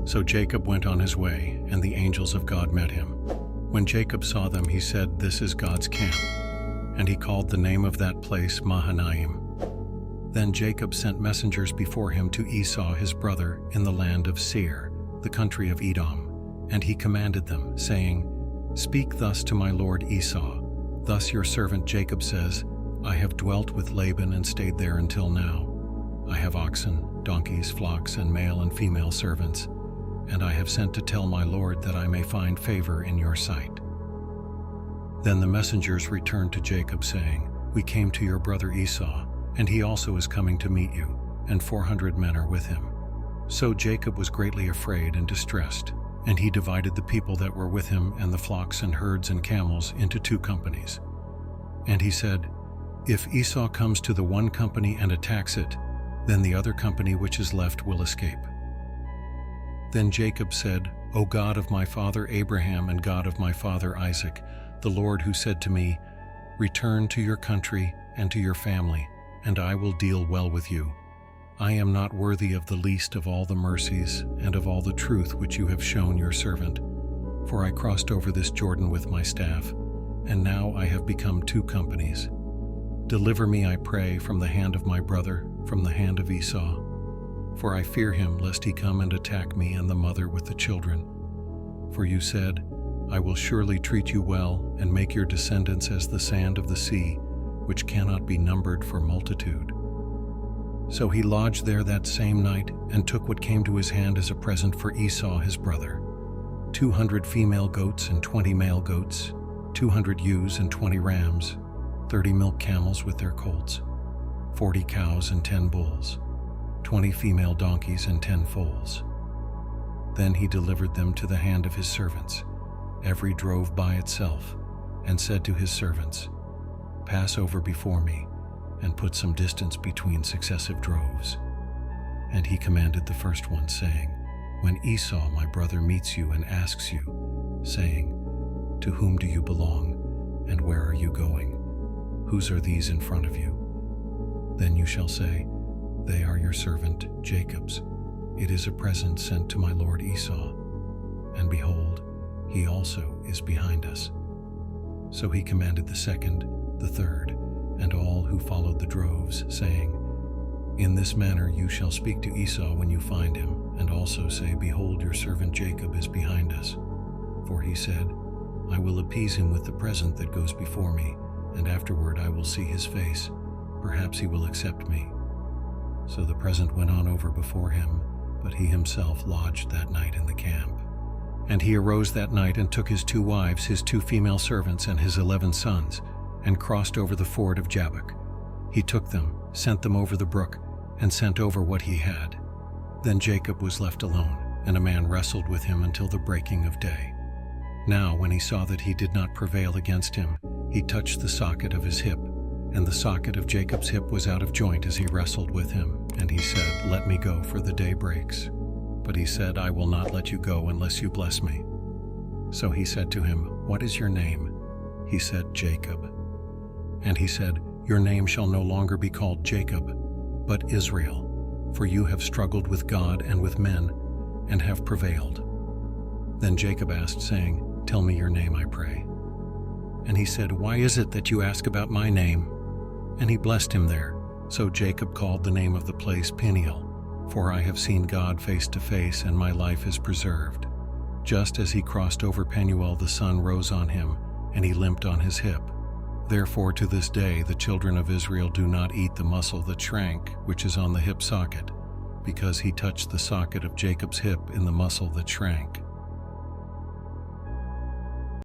So Jacob went on his way, and the angels of God met him. When Jacob saw them, he said, "This is God's camp." And he called the name of that place Mahanaim. Then Jacob sent messengers before him to Esau his brother in the land of Seir, the country of Edom. And he commanded them, saying, "Speak thus to my lord Esau. Thus your servant Jacob says, I have dwelt with Laban and stayed there until now. I have oxen, donkeys, flocks, and male and female servants, and I have sent to tell my lord that I may find favor in your sight." Then the messengers returned to Jacob, saying, "We came to your brother Esau, and he also is coming to meet you, and 400 men are with him." So Jacob was greatly afraid and distressed, and he divided the people that were with him and the flocks and herds and camels into 2 companies. And he said, "If Esau comes to the one company and attacks it, then the other company which is left will escape." Then Jacob said, "O God of my father Abraham and God of my father Isaac, the Lord who said to me, 'Return to your country and to your family, and I will deal well with you. I am not worthy of the least of all the mercies and of all the truth which you have shown your servant, for I crossed over this Jordan with my staff, and now I have become 2 companies. Deliver me, I pray, from the hand of my brother, from the hand of Esau, for I fear him lest he come and attack me and the mother with the children. For you said, I will surely treat you well and make your descendants as the sand of the sea, which cannot be numbered for multitude." So he lodged there that same night and took what came to his hand as a present for Esau his brother: 200 female goats and 20 male goats, 200 ewes and 20 rams, 30 milk camels with their colts, 40 cows and 10 bulls, 20 female donkeys and 10 foals. Then he delivered them to the hand of his servants, every drove by itself, and said to his servants, "Pass over before me, and put some distance between successive droves." And he commanded the first one, saying, "When Esau my brother meets you and asks you, saying, 'To whom do you belong, and where are you going? Whose are these in front of you?' Then you shall say, 'They are your servant Jacob's. It is a present sent to my lord Esau. And behold, he also is behind us.'" So he commanded the second, the third, and all who followed the droves, saying, "In this manner you shall speak to Esau when you find him, and also say, 'Behold, your servant Jacob is behind us.' For he said, 'I will appease him with the present that goes before me, and afterward I will see his face. Perhaps he will accept me.' So the present went on over before him, but he himself lodged that night in the camp. And he arose that night and took his 2 wives, his 2 female servants, and his 11 sons, and crossed over the ford of Jabbok. He took them, sent them over the brook, and sent over what he had. Then Jacob was left alone, and a man wrestled with him until the breaking of day. Now when he saw that he did not prevail against him, he touched the socket of his hip, and the socket of Jacob's hip was out of joint as he wrestled with him. And he said, "Let me go, for the day breaks." But he said, "I will not let you go unless you bless me." So he said to him, "What is your name?" He said, "Jacob." And he said, "Your name shall no longer be called Jacob, but Israel, for you have struggled with God and with men, and have prevailed." Then Jacob asked, saying, "Tell me your name, I pray." And he said, "Why is it that you ask about my name?" And he blessed him there. So Jacob called the name of the place Peniel, for I have seen God face to face, and my life is preserved. Just as he crossed over Penuel, the sun rose on him, and he limped on his hip. Therefore to this day the children of Israel do not eat the muscle that shrank, which is on the hip socket, because he touched the socket of Jacob's hip in the muscle that shrank.